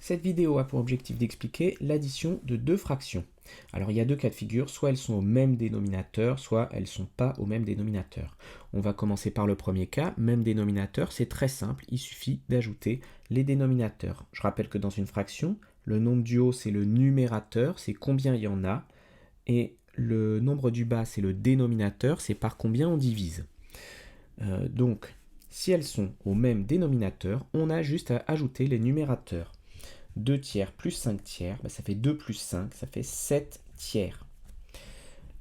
Cette vidéo a pour objectif d'expliquer l'addition de deux fractions. Alors il y a deux cas de figure, soit elles sont au même dénominateur, soit elles ne sont pas au même dénominateur. On va commencer par le premier cas, même dénominateur, c'est très simple, il suffit d'ajouter les dénominateurs. Je rappelle que dans une fraction, le nombre du haut c'est le numérateur, c'est combien il y en a, et le nombre du bas c'est le dénominateur, c'est par combien on divise. Donc, si elles sont au même dénominateur, on a juste à ajouter les numérateurs. 2 tiers plus 5 tiers, ça fait 2 plus 5, ça fait 7 tiers.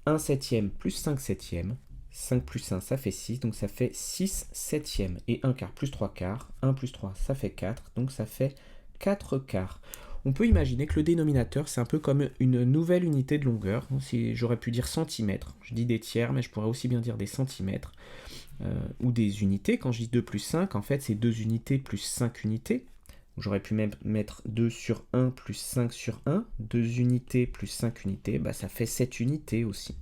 1 septième plus 5 septièmes, 5 plus 1 ça fait 6, donc ça fait 6 septièmes. Et 1 quart plus 3 quarts, 1 plus 3 ça fait 4, donc ça fait 4 quarts. On peut imaginer que le dénominateur c'est un peu comme une nouvelle unité de longueur. Si j'aurais pu dire centimètres, je dis des tiers mais je pourrais aussi bien dire des centimètres. Ou des unités, quand je dis 2 plus 5, en fait c'est 2 unités plus 5 unités. J'aurais pu même mettre 2 sur 1 plus 5 sur 1, 2 unités plus 5 unités, ça fait 7 unités aussi.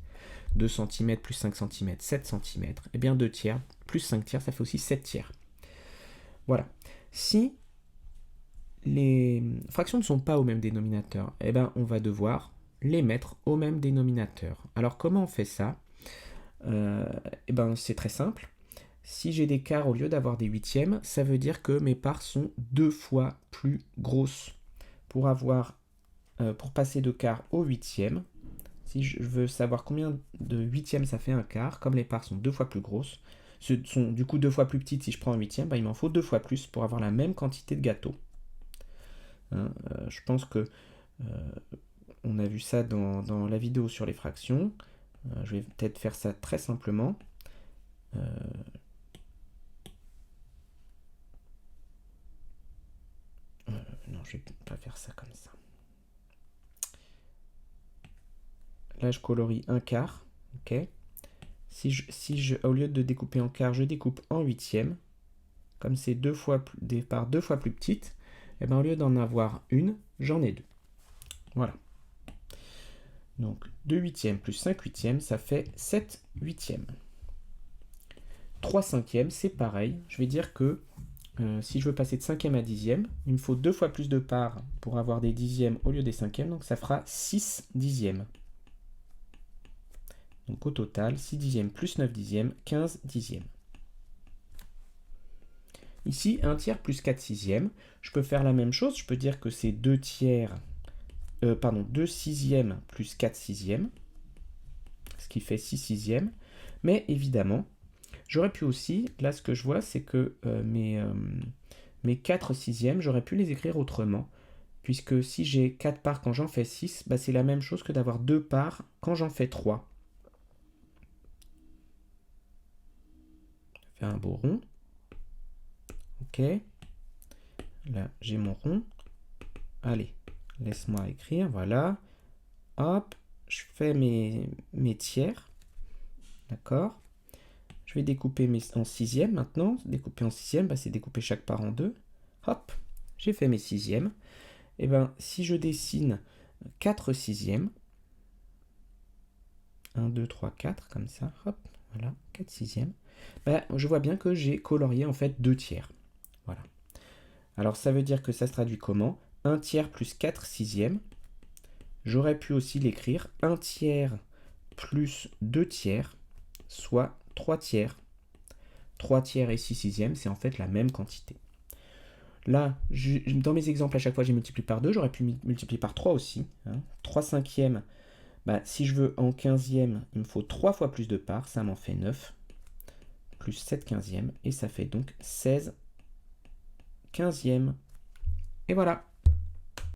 2 cm plus 5 cm, 7 cm, et bien 2 tiers plus 5 tiers, ça fait aussi 7 tiers. Voilà. Si les fractions ne sont pas au même dénominateur, on va devoir les mettre au même dénominateur. Alors comment on fait ça ? C'est très simple. Si j'ai des quarts au lieu d'avoir des huitièmes, ça veut dire que mes parts sont 2 fois plus grosses. Pour passer de quart au huitième, si je veux savoir combien de huitièmes ça fait un quart, comme les parts sont 2 fois plus grosses, sont du coup 2 fois plus petites si je prends un huitième, il m'en faut 2 fois plus pour avoir la même quantité de gâteau. Je pense que on a vu ça dans la vidéo sur les fractions. Je vais peut-être faire ça très simplement. Non, je vais pas faire ça comme ça. Là, je colorie un quart. Ok. Au lieu de découper en quart, je découpe en huitième. Comme c'est des parts 2 fois plus petites, au lieu d'en avoir une, j'en ai 2. Voilà. Donc 2 huitièmes plus 5 huitièmes, ça fait 7 huitièmes. 3 cinquièmes, c'est pareil. Je vais dire que si je veux passer de cinquième à dixième, il me faut 2 fois plus de parts pour avoir des dixièmes au lieu des cinquièmes, donc ça fera 6 dixièmes. Donc au total, 6 dixièmes plus 9 dixièmes, 15 dixièmes. Ici, 1 tiers plus 4 sixièmes. Je peux faire la même chose, je peux dire que c'est 2 sixièmes plus 4 sixièmes, ce qui fait 6 sixièmes. Mais évidemment, j'aurais pu aussi, là ce que je vois, c'est que mes 4 sixièmes, j'aurais pu les écrire autrement, puisque si j'ai 4 parts quand j'en fais 6, c'est la même chose que d'avoir 2 parts quand j'en fais 3. Je fais un beau rond. Ok. Là, j'ai mon rond. Allez, laisse-moi écrire, voilà. Hop, je fais mes tiers. D'accord. Je vais découper en sixième maintenant. Découper en sixième, c'est découper chaque part en 2. Hop, j'ai fait mes sixièmes. Si je dessine 4 sixièmes, 1, 2, 3, 4, comme ça, hop, voilà, 4 sixièmes, je vois bien que j'ai colorié en fait 2 tiers. Voilà. Alors ça veut dire que ça se traduit comment ? 1 tiers plus 4 sixièmes. J'aurais pu aussi l'écrire 1 tiers plus 2 tiers, soit 3 tiers. 3 tiers et 6 sixièmes, c'est en fait la même quantité. Là, dans mes exemples, à chaque fois, j'ai multiplié par 2. J'aurais pu multiplier par 3 aussi. 3 cinquièmes, si je veux en 15e, il me faut 3 fois plus de parts. Ça m'en fait 9. Plus 7 quinzièmes. Et ça fait donc 16 quinzièmes. Et voilà.